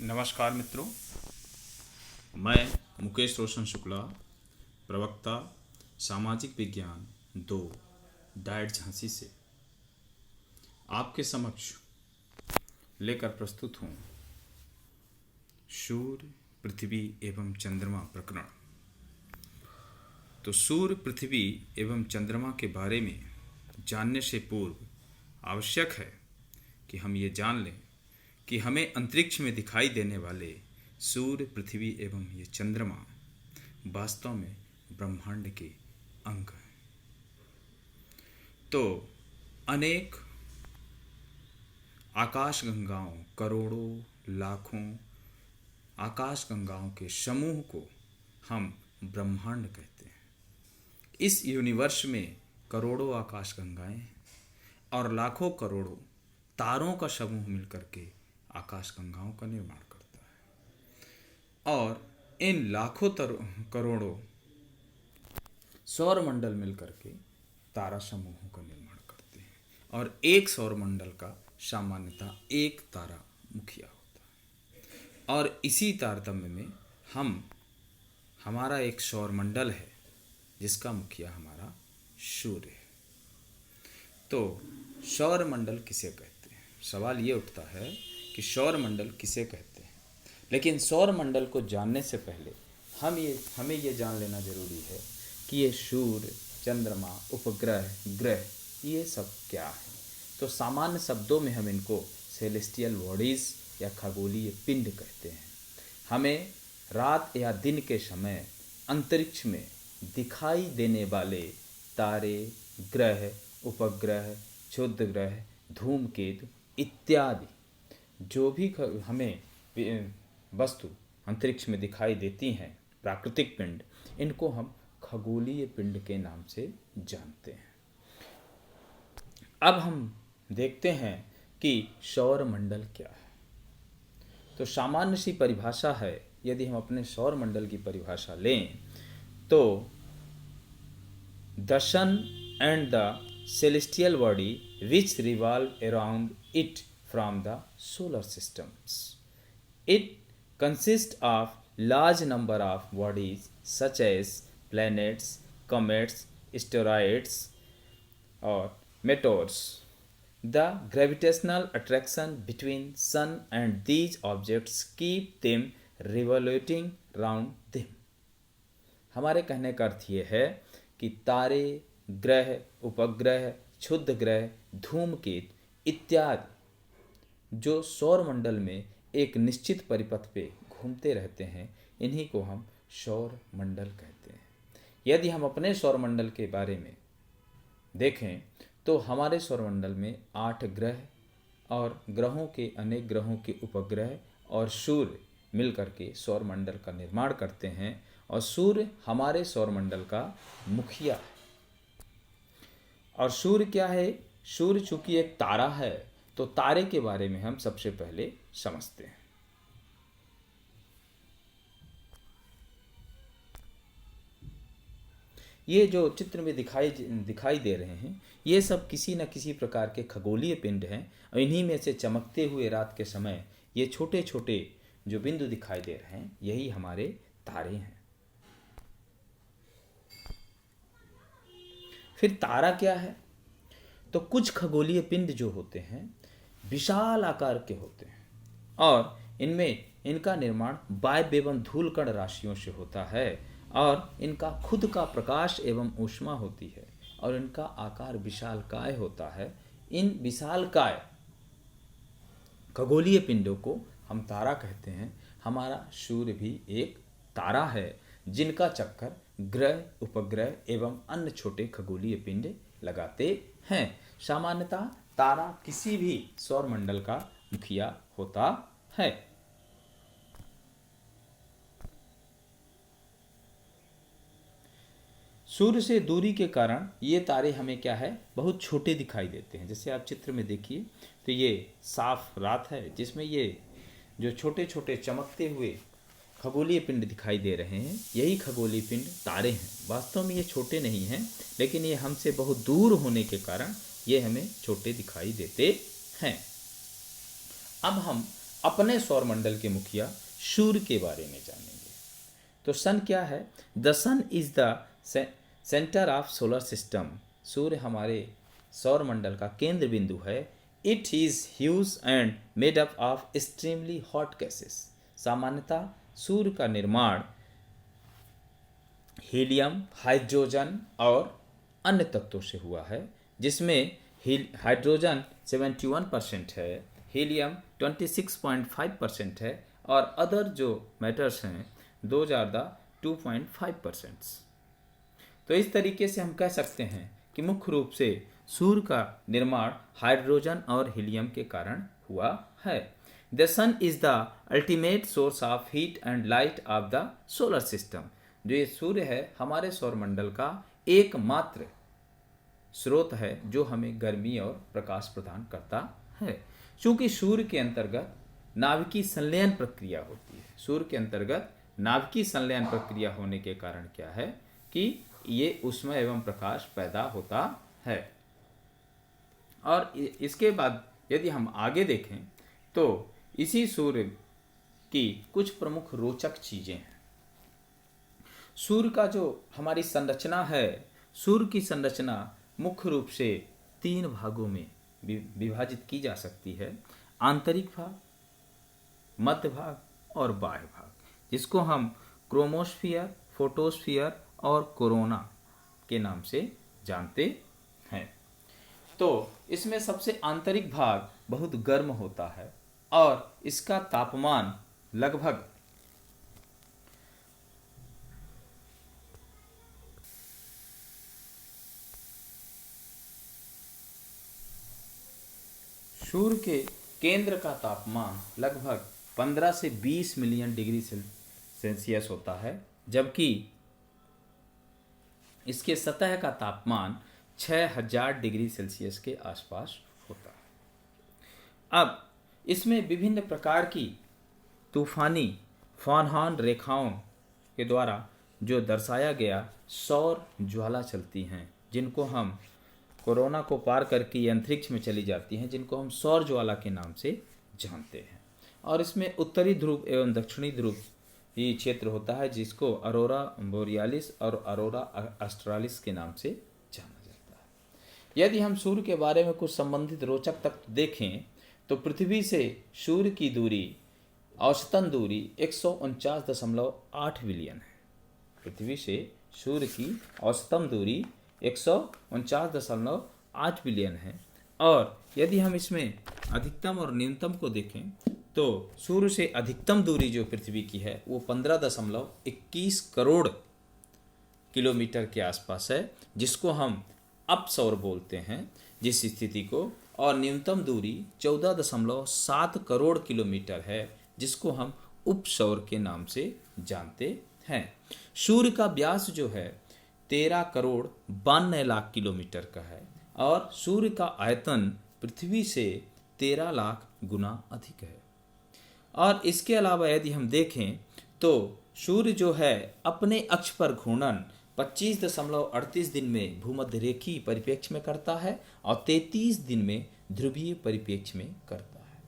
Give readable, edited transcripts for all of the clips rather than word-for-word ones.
नमस्कार मित्रों, मैं मुकेश रोशन शुक्ला, प्रवक्ता सामाजिक विज्ञान 2 डाइट झांसी से आपके समक्ष लेकर प्रस्तुत हूँ सूर्य, पृथ्वी एवं चंद्रमा प्रकरण। तो सूर्य, पृथ्वी एवं चंद्रमा के बारे में जानने से पूर्व आवश्यक है कि हम ये जान लें कि हमें अंतरिक्ष में दिखाई देने वाले सूर्य, पृथ्वी एवं ये चंद्रमा वास्तव में ब्रह्मांड के अंग हैं। तो अनेक आकाश गंगाओं, करोड़ों लाखों आकाश गंगाओं के समूह को हम ब्रह्मांड कहते हैं। इस यूनिवर्स में करोड़ों आकाश गंगाएं हैं और लाखों करोड़ों तारों का समूह मिलकर के आकाश गंगाओं का निर्माण करता है। और इन लाखों करोड़ों सौर मंडल मिलकर के तारा समूहों का निर्माण करते हैं और एक सौर मंडल का सामान्यतः एक तारा मुखिया होता है। और इसी तारतम्य में हमारा एक सौर मंडल है जिसका मुखिया हमारा सूर्य है। तो सौर मंडल किसे कहते हैं? सवाल ये उठता है कि सौर मंडल किसे कहते हैं। लेकिन सौर मंडल को जानने से पहले हमें ये जान लेना जरूरी है कि ये सूर्य, चंद्रमा, उपग्रह, ग्रह ये सब क्या है। तो सामान्य शब्दों में हम इनको सेलेस्टियल बॉडीज या खगोलीय पिंड कहते हैं। हमें रात या दिन के समय अंतरिक्ष में दिखाई देने वाले तारे, ग्रह, उपग्रह, क्षुद्र ग्रह, धूमकेतु इत्यादि जो भी हमें वस्तु अंतरिक्ष में दिखाई देती हैं, प्राकृतिक पिंड, इनको हम खगोलीय पिंड के नाम से जानते हैं। अब हम देखते हैं कि सौर मंडल क्या है। तो सामान्य सी परिभाषा है, यदि हम अपने सौर मंडल की परिभाषा लें तो the sun and the celestial body which revolve around it from the solar systems. It consists of large number of bodies such as planets, comets, asteroids or meteors. The gravitational attraction between sun and these objects keep them revolving round them. हमारे कहने का अर्थ ये है कि तारे, ग्रह, उपग्रह, क्षुद्र ग्रह, धूमकेतु इत्यादि जो सौर मंडल में एक निश्चित परिपथ पे घूमते रहते हैं, इन्हीं को हम सौर मंडल कहते हैं। यदि हम अपने सौर मंडल के बारे में देखें तो हमारे सौर मंडल में 8 ग्रह और ग्रहों के अनेक ग्रहों के उपग्रह और सूर्य मिलकर के सौर मंडल का निर्माण करते हैं। और सूर्य हमारे सौर मंडल का मुखिया है। और सूर्य क्या है? सूर्य चूंकि एक तारा है, तो तारे के बारे में हम सबसे पहले समझते हैं। ये जो चित्र में दिखाई दे रहे हैं, ये सब किसी न किसी प्रकार के खगोलीय पिंड हैं और इन्हीं में से चमकते हुए रात के समय ये छोटे छोटे जो बिंदु दिखाई दे रहे हैं, यही हमारे तारे हैं। फिर तारा क्या है? तो कुछ खगोलीय पिंड जो होते हैं विशाल आकार के होते हैं और इनका निर्माण वायु एवं धूलकण राशियों से होता है और इनका खुद का प्रकाश एवं ऊष्मा होती है और इनका आकार विशालकाय होता है। इन विशालकाय खगोलीय पिंडों को हम तारा कहते हैं। हमारा सूर्य भी एक तारा है जिनका चक्कर ग्रह, उपग्रह एवं अन्य छोटे खगोलीय पिंड लगाते हैं। सामान्यतः तारा किसी भी सौर मंडल का मुखिया होता है। सूर्य से दूरी के कारण ये तारे हमें क्या है, बहुत छोटे दिखाई देते हैं। जैसे आप चित्र में देखिए तो ये साफ रात है जिसमें ये जो छोटे छोटे चमकते हुए खगोलीय पिंड दिखाई दे रहे हैं, यही खगोलीय पिंड तारे हैं। वास्तव में ये छोटे नहीं हैं, लेकिन ये हमसे बहुत दूर होने के कारण ये हमें छोटे दिखाई देते हैं। अब हम अपने सौरमंडल के मुखिया सूर्य के बारे में जानेंगे। तो सन क्या है? The sun is the centre of solar system. सूर्य हमारे सौरमंडल का केंद्र बिंदु है। It is huge and made up of extremely hot gases. सामान्यतः सूर्य का निर्माण हीलियम, हाइड्रोजन और अन्य तत्वों से हुआ है, जिसमें हाइड्रोजन 71% है, हीलियम 26.5% है और अदर जो मैटर्स हैं दोज आर द 2.5%। तो इस तरीके से हम कह सकते हैं कि मुख्य रूप से सूर्य का निर्माण हाइड्रोजन और हीलियम के कारण हुआ है। The sun is the ultimate source of heat and light of the solar system. जो ये सूर्य है हमारे सौरमंडल का एकमात्र स्रोत है जो हमें गर्मी और प्रकाश प्रदान करता है। चूंकि सूर्य के अंतर्गत नाभिकीय संलयन प्रक्रिया होती है, सूर्य के अंतर्गत नाभिकीय संलयन प्रक्रिया होने के कारण क्या है कि ये ऊष्मा एवं प्रकाश पैदा होता है। और इसके बाद यदि हम आगे देखें तो इसी सूर्य की कुछ प्रमुख रोचक चीजें हैं। सूर्य का जो हमारी संरचना है, सूर्य की संरचना मुख्य रूप से 3 भागों में विभाजित की जा सकती है। आंतरिक भाग, मध्य भाग और बाह्य भाग, जिसको हम क्रोमोस्फियर, फोटोस्फियर और कोरोना के नाम से जानते हैं। तो इसमें सबसे आंतरिक भाग बहुत गर्म होता है और इसका तापमान लगभग सूर्य के केंद्र का तापमान लगभग 15 से 20 मिलियन डिग्री सेल्सियस होता है, जबकि इसके सतह का तापमान 6000 डिग्री सेल्सियस के आसपास होता है। अब इसमें विभिन्न प्रकार की तूफानी फॉनहार्न रेखाओं के द्वारा जो दर्शाया गया सौर ज्वाला चलती हैं, जिनको हम कोरोना को पार करके अंतरिक्ष में चली जाती हैं, जिनको हम सौर ज्वाला के नाम से जानते हैं। और इसमें उत्तरी ध्रुव एवं दक्षिणी ध्रुव ये क्षेत्र होता है, जिसको अरोरा बोरियालिस और अरोरा ऑस्ट्रालिस के नाम से जाना जाता है। यदि हम सूर्य के बारे में कुछ संबंधित रोचक तथ्य देखें तो पृथ्वी से सूर्य की दूरी, औसतन दूरी 149.8 बिलियन है। पृथ्वी से सूर्य की औसतन दूरी 149.8 बिलियन है। और यदि हम इसमें अधिकतम और न्यूनतम को देखें तो सूर्य से अधिकतम दूरी जो पृथ्वी की है वो 15.21 करोड़ किलोमीटर के आसपास है, जिसको हम अपसौर बोलते हैं जिस स्थिति को, और न्यूनतम दूरी 14.7 करोड़ किलोमीटर है, जिसको हम उपसौर के नाम से जानते हैं। सूर्य का व्यास जो है 13 करोड़ 92 लाख किलोमीटर का है और सूर्य का आयतन पृथ्वी से 13 लाख गुना अधिक है। और इसके अलावा यदि हम देखें तो सूर्य जो है अपने अक्ष पर घूर्णन 25.38 दिन में भूमध्य रेखीय परिप्रेक्ष्य में करता है और 33 दिन में ध्रुवीय परिप्रेक्ष्य में करता है।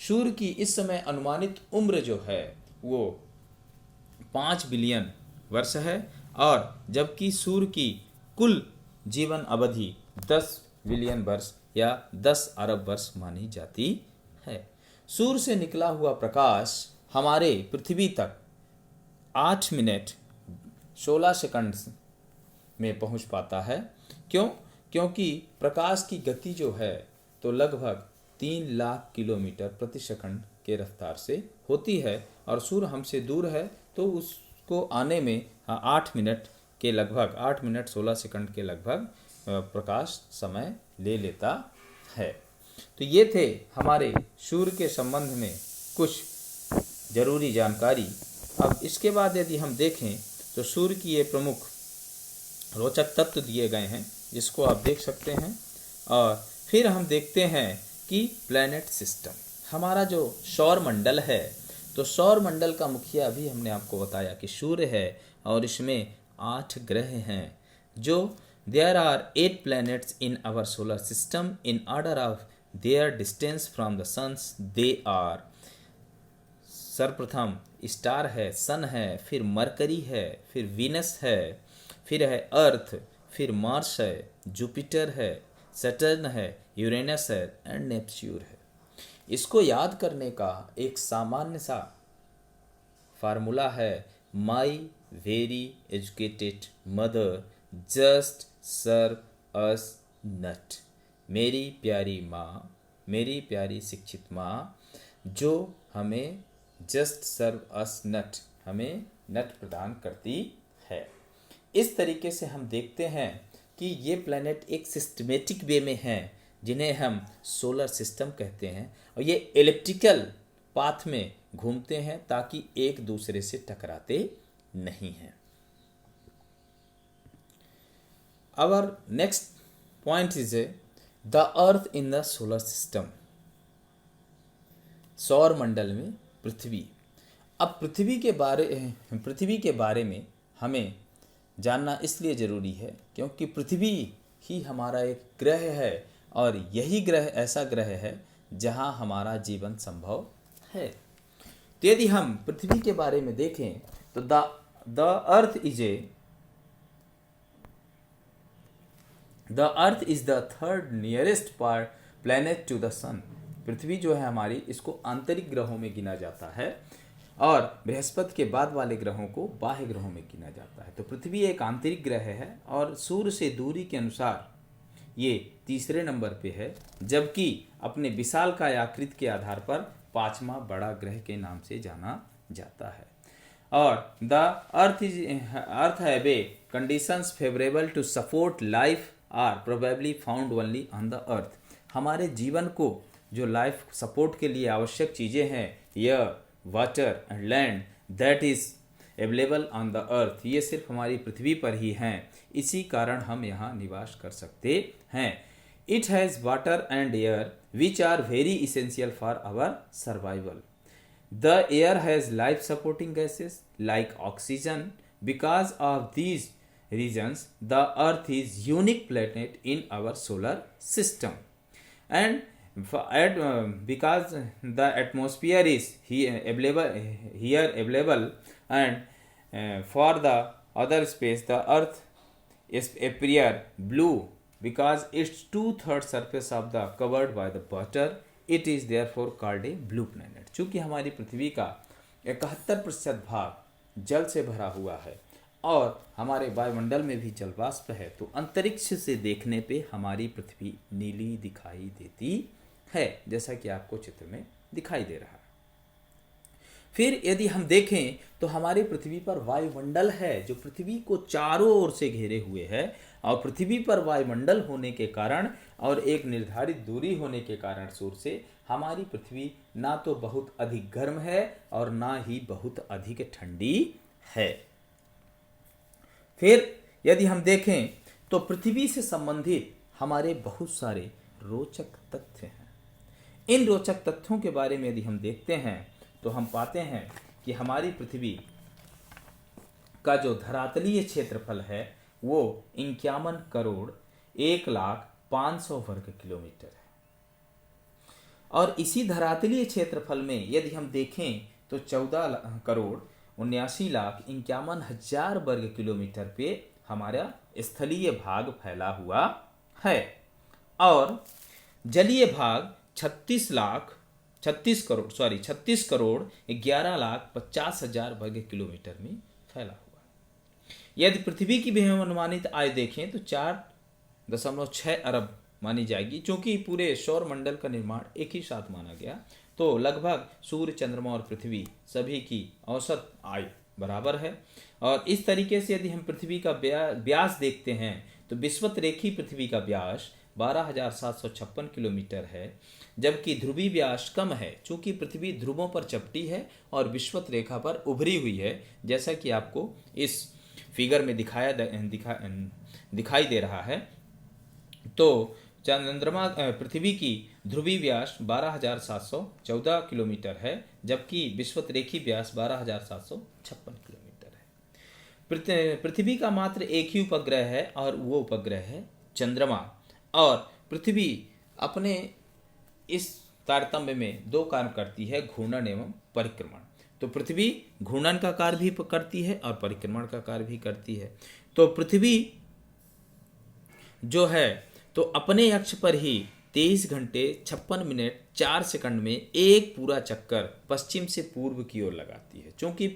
सूर्य की इस समय अनुमानित उम्र जो है वो 5 बिलियन वर्ष है, और जबकि सूर्य की कुल जीवन अवधि 10 बिलियन वर्ष या 10 अरब वर्ष मानी जाती है। सूर्य से निकला हुआ प्रकाश हमारे पृथ्वी तक 8 मिनट 16 सेकंड में पहुंच पाता है। क्यों? क्योंकि प्रकाश की गति जो है तो लगभग 3 लाख किलोमीटर प्रति सेकंड के रफ्तार से होती है, और सूर्य हमसे दूर है तो उसको आने में 8 मिनट 16 सेकंड के लगभग प्रकाश समय ले लेता है। तो ये थे हमारे सूर्य के संबंध में कुछ जरूरी जानकारी। अब इसके बाद यदि हम देखें तो सूर्य की ये प्रमुख रोचक तत्व दिए गए हैं, जिसको आप देख सकते हैं। और फिर हम देखते हैं कि प्लैनेट सिस्टम, हमारा जो सौर मंडल है, तो सौर मंडल का मुखिया अभी हमने आपको बताया कि सूर्य है और इसमें 8 ग्रह हैं। जो there are 8 planets in our solar system in order of their distance from the suns. They are सर्वप्रथम स्टार है, सन है, फिर मरकरी है, फिर वीनस है, फिर है अर्थ, फिर मार्स है, जुपिटर है, सैटर्न है, यूरेनस है एंड नेपच्यून है। इसको याद करने का एक सामान्य सा फार्मूला है, my very educated mother just serve us nut. मेरी प्यारी माँ, मेरी प्यारी शिक्षित माँ जो हमें जस्ट सर्व अस नट, हमें नट प्रदान करती है। इस तरीके से हम देखते हैं कि ये प्लैनेट एक सिस्टमेटिक वे में हैं जिन्हें हम सोलर सिस्टम कहते हैं, और ये एलिप्टिकल पाथ में घूमते हैं ताकि एक दूसरे से टकराते नहीं हैं। Our next point is the earth in the solar system. सौर मंडल में पृथ्वी। अब पृथ्वी के बारे में हमें जानना इसलिए ज़रूरी है क्योंकि पृथ्वी ही हमारा एक ग्रह है और यही ग्रह ऐसा ग्रह है जहां हमारा जीवन संभव है। तो यदि हम पृथ्वी के बारे में देखें तो the earth is the third nearest planet to the sun. पृथ्वी जो है हमारी, इसको आंतरिक ग्रहों में गिना जाता है और बृहस्पति के बाद वाले ग्रहों को बाह्य ग्रहों में गिना जाता है। तो पृथ्वी एक आंतरिक ग्रह है और सूर्य से दूरी के अनुसार ये तीसरे नंबर पे है, जबकि अपने विशालकाय आकृति के आधार पर पांचवा बड़ा ग्रह के नाम से जाना जाता है। और the earth have a conditions favourable to support life are probably found only on the earth. हमारे जीवन को जो लाइफ सपोर्ट के लिए आवश्यक चीज़ें हैं, air, water and land, that is available on the अर्थ, ये सिर्फ हमारी पृथ्वी पर ही हैं। इसी कारण हम यहाँ निवास कर सकते हैं। It has water and air which are very essential for our survival. The air has life supporting gases like oxygen. Because of these reasons the earth is unique planet in our solar system, and because the atmosphere is here available and for the other space the earth is appear blue because its 2/3 surface of the covered by the water. It is therefore called a blue planet. चूँकि हमारी पृथ्वी का 71% भाग जल से भरा हुआ है और हमारे वायुमंडल में भी जल वाष्प है, तो अंतरिक्ष से देखने पे हमारी पृथ्वी नीली दिखाई देती है, जैसा कि आपको चित्र में दिखाई दे रहा है। फिर यदि हम देखें तो हमारी पृथ्वी पर वायुमंडल है जो पृथ्वी को चारों ओर से घेरे हुए है, और पृथ्वी पर वायुमंडल होने के कारण और एक निर्धारित दूरी होने के कारण सूर्य से हमारी पृथ्वी ना तो बहुत अधिक गर्म है और ना ही बहुत अधिक ठंडी है। फिर यदि हम देखें तो पृथ्वी से संबंधित हमारे बहुत सारे रोचक तथ्य हैं। इन रोचक तथ्यों के बारे में यदि हम देखते हैं तो हम पाते हैं कि हमारी पृथ्वी का जो धरातलीय क्षेत्रफल है वो 51 करोड़ 1,05,00,000 वर्ग किलोमीटर है। और इसी धरातलीय क्षेत्रफल में यदि हम देखें तो 14 करोड़ 79,51,000 वर्ग किलोमीटर पे हमारा स्थलीय भाग फैला हुआ है, और जलीय भाग 36 करोड़ 11,50,000 वर्ग किलोमीटर में फैला हुआ है। यदि पृथ्वी की भी हम अनुमानित आय देखें तो 4.6 अरब मानी जाएगी, क्योंकि पूरे सौर मंडल का निर्माण एक ही साथ माना गया, तो लगभग सूर्य, चंद्रमा और पृथ्वी सभी की औसत आयु बराबर है। और इस तरीके से यदि हम पृथ्वी का व्यास देखते हैं तो विषुवत रेखी पृथ्वी का व्यास 12,756 किलोमीटर है, जबकि ध्रुवीय व्यास कम है, चूँकि पृथ्वी ध्रुवों पर चपटी है और विषुवत रेखा पर उभरी हुई है, जैसा कि आपको इस फिगर में दिखाई दे रहा है। तो चंद्रमा पृथ्वी की ध्रुवीय व्यास 12,714 किलोमीटर है, जबकि विषुवत रेखी व्यास 12,756 किलोमीटर है। पृथ्वी का मात्र एक ही उपग्रह है और वो उपग्रह है चंद्रमा, और पृथ्वी अपने इस तारतम्य में दो काम करती है, घूर्णन एवं परिक्रमण। तो पृथ्वी घूर्णन का कार्य भी करती है और परिक्रमण का कार्य भी करती है। तो पृथ्वी जो है तो अपने अक्ष पर ही 23 घंटे 56 मिनट 4 सेकंड में एक पूरा चक्कर पश्चिम से पूर्व की ओर लगाती है। क्योंकि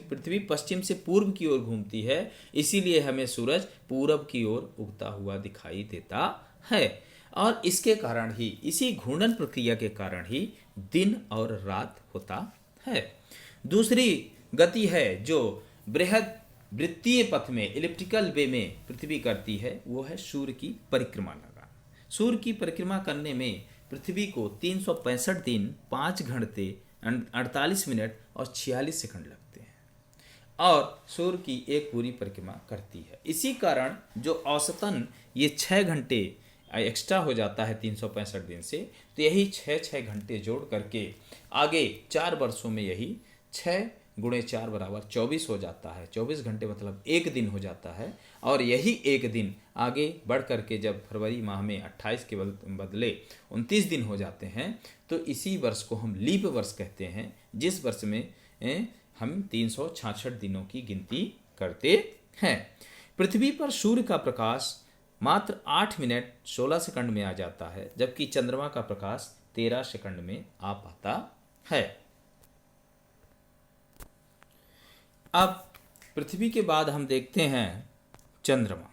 पृथ्वी पश्चिम से पूर्व की ओर घूमती है, इसीलिए हमें सूरज पूरब की ओर उगता हुआ दिखाई देता है। और इसके कारण ही, इसी घूर्णन प्रक्रिया के कारण ही दिन और रात होता है। दूसरी गति है जो बृहद वृत्तीय पथ में, इलिप्टिकल वे में पृथ्वी करती है, वो है सूर्य की परिक्रमा लगाना। सूर्य की परिक्रमा करने में पृथ्वी को 365 दिन 5 घंटे 48 मिनट और 46 सेकंड लगते हैं और सूर्य की एक पूरी परिक्रमा करती है। इसी कारण जो औसतन ये 6 घंटे एक्स्ट्रा हो जाता है 365 दिन से, तो यही 6 घंटे जोड़ करके आगे 4 वर्षों में यही 6 गुणे 4 बराबर 24 हो जाता है। 24 घंटे मतलब एक दिन हो जाता है। और यही एक दिन आगे बढ़ करके जब फरवरी माह में 28 के बदले 29 दिन हो जाते हैं, तो इसी वर्ष को हम लीप वर्ष कहते हैं, जिस वर्ष में हम 366 दिनों की गिनती करते हैं। पृथ्वी पर सूर्य का प्रकाश मात्र 8 मिनट 16 सेकंड में आ जाता है, जबकि चंद्रमा का प्रकाश 13 सेकंड में आ पाता है। अब पृथ्वी के बाद हम देखते हैं चंद्रमा।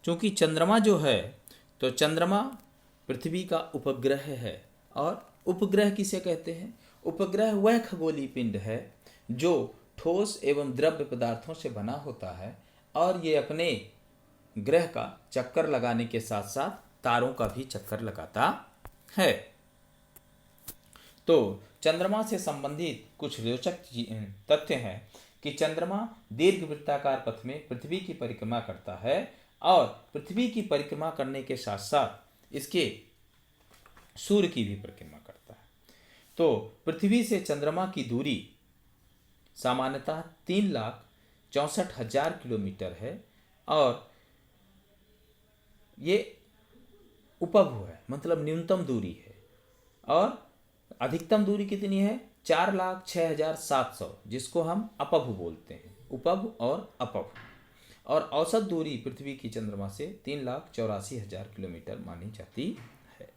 क्योंकि चंद्रमा जो है तो चंद्रमा पृथ्वी का उपग्रह है। और उपग्रह किसे कहते हैं? उपग्रह वह खगोलीय पिंड है जो ठोस एवं द्रव्य पदार्थों से बना होता है और ये अपने ग्रह का चक्कर लगाने के साथ साथ तारों का भी चक्कर लगाता है। तो चंद्रमा से संबंधित कुछ रोचक तथ्य हैं कि चंद्रमा दीर्घवृत्ताकार पथ में पृथ्वी की परिक्रमा करता है और पृथ्वी की परिक्रमा करने के साथ साथ इसके सूर्य की भी परिक्रमा करता है। तो पृथ्वी से चंद्रमा की दूरी सामान्यतः 3,64,000 किलोमीटर है और ये उपभु है, मतलब न्यूनतम दूरी है। और अधिकतम दूरी कितनी है? 4,06,700, जिसको हम अपभु बोलते हैं, उपभु और अपभु। और औसत दूरी पृथ्वी की चंद्रमा से 3,84,000 किलोमीटर मानी जाती है।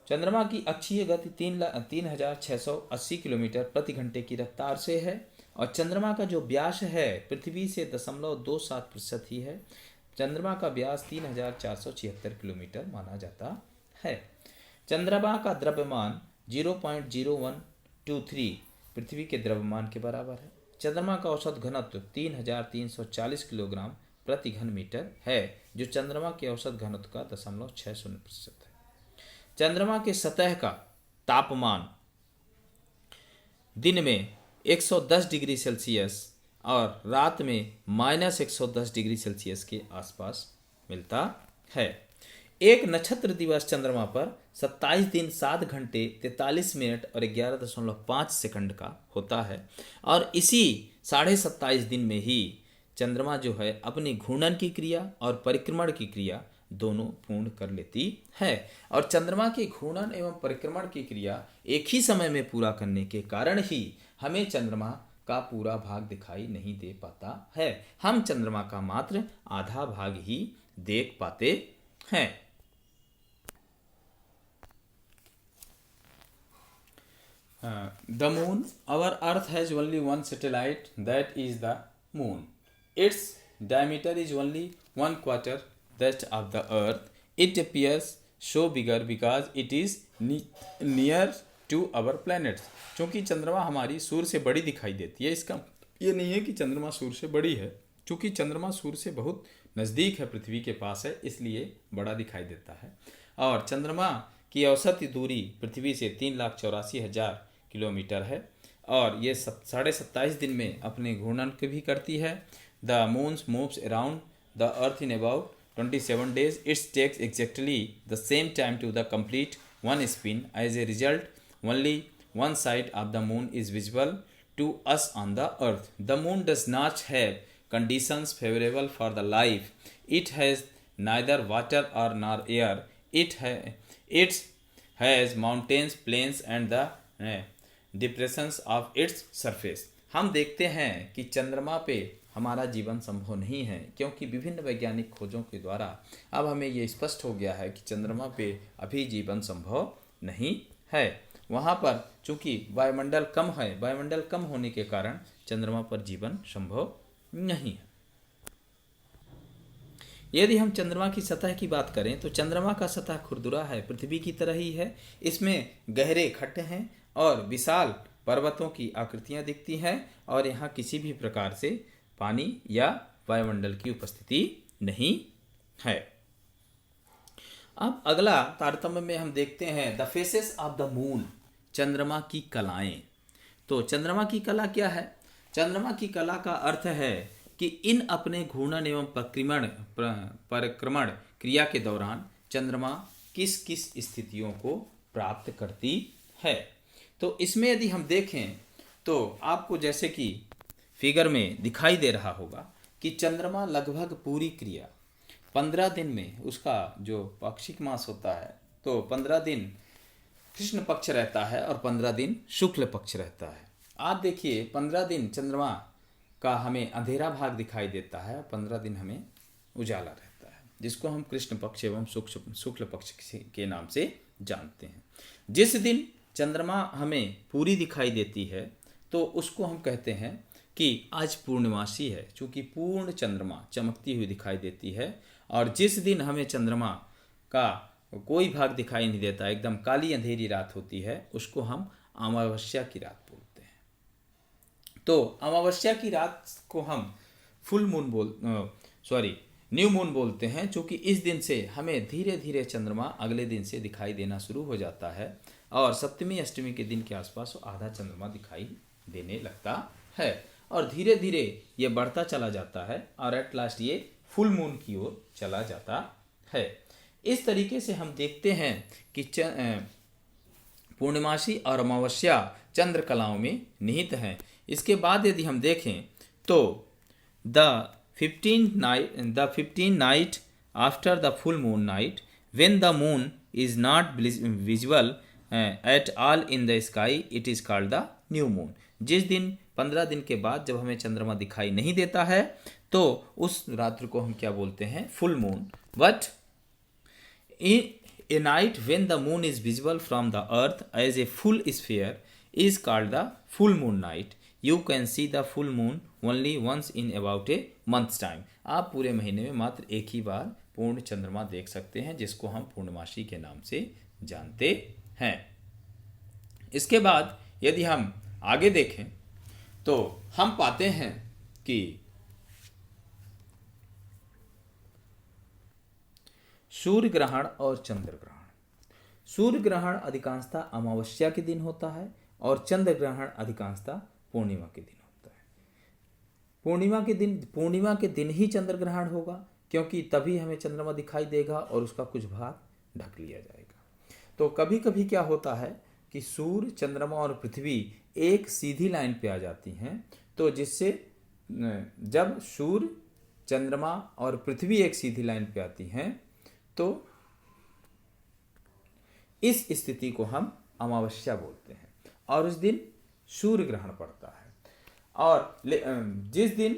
चंद्रमा की अक्षीय गति 3,0680 किलोमीटर प्रति घंटे की रफ्तार से है और चंद्रमा का जो व्यास है पृथ्वी से 0.27% ही है। चंद्रमा का व्यास 3,476 किलोमीटर माना जाता है। चंद्रमा का द्रव्यमान 0.0123 पृथ्वी के द्रव्यमान के बराबर है। चंद्रमा का औसत घनत्व 3,340 किलोग्राम प्रति घन मीटर है, जो चंद्रमा के औसत घनत्व का 0.60% है। चंद्रमा के सतह का तापमान दिन में 110 डिग्री सेल्सियस और रात में -110 डिग्री सेल्सियस के आसपास मिलता है। एक नक्षत्र दिवस चंद्रमा पर 27 दिन 7 घंटे 43 मिनट और 11.5 सेकंड का होता है और इसी 27.5 दिन में ही चंद्रमा जो है अपनी घूर्णन की क्रिया और परिक्रमण की क्रिया दोनों पूर्ण कर लेती है। और चंद्रमा के घूर्णन एवं परिक्रमण की क्रिया एक ही समय में पूरा करने के कारण ही हमें चंद्रमा का पूरा भाग दिखाई नहीं दे पाता है। हम चंद्रमा का मात्र आधा भाग ही देख पाते हैं। The moon, our earth has only one satellite, that is the moon. Its diameter is only 1/4 that of the earth. It appears so bigger because it is near to our planets. क्योंकि चंद्रमा हमारी सूर्य से बड़ी दिखाई देती है, इसका ये नहीं है कि चंद्रमा सूर्य से बड़ी है। क्योंकि चंद्रमा सूर्य से बहुत नज़दीक है, पृथ्वी के पास है, इसलिए बड़ा दिखाई देता है। और चंद्रमा की औसत दूरी पृथ्वी से 3,84,000 किलोमीटर है और ये 27.5 दिन में अपने घूर्णन भी करती है। The moons moves around the earth in about 27 days. It takes exactly the same time to the complete one spin. As a result, only one side of the moon is visible to us on the earth. The moon does not have conditions favorable for the life. It has neither water or nor air. It has mountains, plains, and the depressions of its surface. हम देखते हैं कि चंद्रमा पे हमारा जीवन संभव नहीं है, क्योंकि विभिन्न वैज्ञानिक खोजों के द्वारा अब हमें ये स्पष्ट हो गया है कि चंद्रमा पे अभी जीवन संभव नहीं है। वहाँ पर चूंकि वायुमंडल कम है, वायुमंडल कम होने के कारण चंद्रमा पर जीवन संभव नहीं है। यदि हम चंद्रमा की सतह की बात करें तो चंद्रमा का सतह खुरदुरा है, पृथ्वी की तरह ही है। इसमें गहरे खड्ड हैं और विशाल पर्वतों की आकृतियां दिखती हैं, और यहाँ किसी भी प्रकार से पानी या वायुमंडल की उपस्थिति नहीं है। अब अगला तारतम्य में हम देखते हैं the faces of the moon, चंद्रमा की कलाएं। तो चंद्रमा की कला क्या है? चंद्रमा की कला का अर्थ है कि इन अपने घूर्णन एवं परिक्रमण क्रिया के दौरान चंद्रमा किस किस स्थितियों को प्राप्त करती है। तो इसमें यदि हम देखें तो आपको जैसे कि फिगर में दिखाई दे रहा होगा कि चंद्रमा लगभग पूरी क्रिया 15 दिन में, उसका जो पाक्षिक मास होता है तो 15 दिन कृष्ण पक्ष रहता है और 15 दिन शुक्ल पक्ष रहता है। आप देखिए 15 दिन चंद्रमा का हमें अंधेरा भाग दिखाई देता है, 15 दिन हमें उजाला रहता है, जिसको हम कृष्ण पक्ष एवं शुक्ल पक्ष के नाम से जानते हैं। जिस दिन चंद्रमा हमें पूरी दिखाई देती है तो उसको हम कहते हैं कि आज पूर्णिमासी है, चूँकि पूर्ण चंद्रमा चमकती हुई दिखाई देती है। और जिस दिन हमें चंद्रमा का कोई भाग दिखाई नहीं देता, एकदम काली अंधेरी रात होती है, उसको हम अमावस्या की रात बोलते हैं। तो अमावस्या की रात को हम न्यू मून बोलते हैं, क्योंकि इस दिन से हमें धीरे धीरे चंद्रमा अगले दिन से दिखाई देना शुरू हो जाता है और सप्तमी अष्टमी के दिन के आसपास आधा चंद्रमा दिखाई देने लगता है और धीरे धीरे ये बढ़ता चला जाता है और एट लास्ट ये फुल मून की ओर चला जाता है। इस तरीके से हम देखते हैं कि पूर्णिमासी और अमावस्या चंद्र कलाओं में निहित हैं। इसके बाद यदि हम देखें तो the 15 night after the full moon night when the moon is not visible at all in the sky it is called the new moon. जिस दिन 15 दिन के बाद जब हमें चंद्रमा दिखाई नहीं देता है तो उस रात्रि को हम क्या बोलते हैं? Full moon. But a night when the moon is visible from the earth as a full sphere is called the full moon night. You can see the full moon only once in about a month's time. आप पूरे महीने में मात्र एक ही बार पूर्ण चंद्रमा देख सकते हैं, जिसको हम पूर्णमासी के नाम से जानते हैं। इसके बाद यदि हम आगे देखें तो हम पाते हैं कि सूर्य ग्रहण और चंद्र ग्रहण। सूर्य ग्रहण अधिकांशतः अमावस्या के दिन होता है और चंद्र ग्रहण अधिकांशतः पूर्णिमा के दिन होता है। पूर्णिमा के दिन ही चंद्र ग्रहण होगा, क्योंकि तभी हमें चंद्रमा दिखाई देगा और उसका कुछ भाग ढक लिया जाएगा। तो कभी कभी क्या होता है कि सूर्य, चंद्रमा और पृथ्वी एक सीधी लाइन पे आ जाती हैं, तो जिससे जब सूर्य, चंद्रमा और पृथ्वी एक सीधी लाइन पे आती हैं तो इस स्थिति को हम अमावस्या बोलते हैं और उस दिन सूर्य ग्रहण पड़ता है। और जिस दिन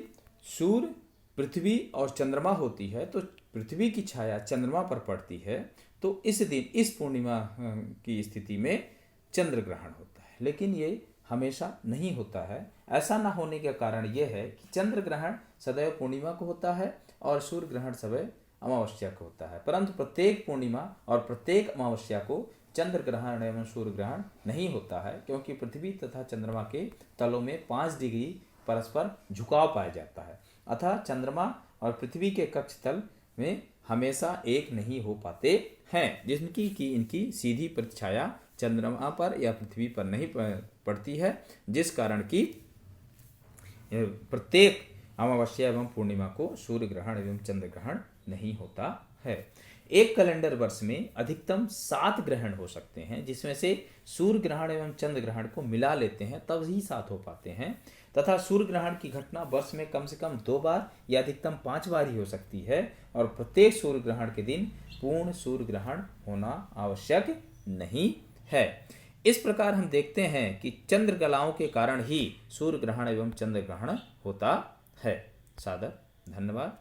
सूर्य, पृथ्वी और चंद्रमा होती है तो पृथ्वी की छाया चंद्रमा पर पड़ती है, तो इस दिन, इस पूर्णिमा की स्थिति में चंद्र ग्रहण होता है। लेकिन ये हमेशा नहीं होता है। ऐसा ना होने का कारण यह है कि चंद्र ग्रहण सदैव पूर्णिमा को होता है और सूर्य ग्रहण सदैव अमावस्या को होता है, परंतु प्रत्येक पूर्णिमा और प्रत्येक अमावस्या को चंद्र ग्रहण एवं सूर्य ग्रहण नहीं होता है, क्योंकि पृथ्वी तथा चंद्रमा के तलों में 5 डिग्री परस्पर झुकाव पाया जाता है। अतः चंद्रमा और पृथ्वी के कक्ष तल में हमेशा एक नहीं हो पाते हैं, जिनकी कि इनकी सीधी प्रतिछाया चंद्रमा पर या पृथ्वी पर नहीं पड़ती है, जिस कारण कि प्रत्येक अमावस्या एवं पूर्णिमा को सूर्य ग्रहण एवं चंद्र ग्रहण नहीं होता है। एक कैलेंडर वर्ष में अधिकतम 7 ग्रहण हो सकते हैं, जिसमें से सूर्य ग्रहण एवं चंद्र ग्रहण को मिला लेते हैं तब ही 7 हो पाते हैं, तथा सूर्य ग्रहण की घटना वर्ष में कम से कम 2 बार या अधिकतम 5 बार ही हो सकती है और प्रत्येक सूर्य ग्रहण के दिन पूर्ण सूर्य ग्रहण होना आवश्यक नहीं है। इस प्रकार हम देखते हैं कि चंद्र कलाओं के कारण ही सूर्य ग्रहण एवं चंद्र ग्रहण होता है। सादर धन्यवाद।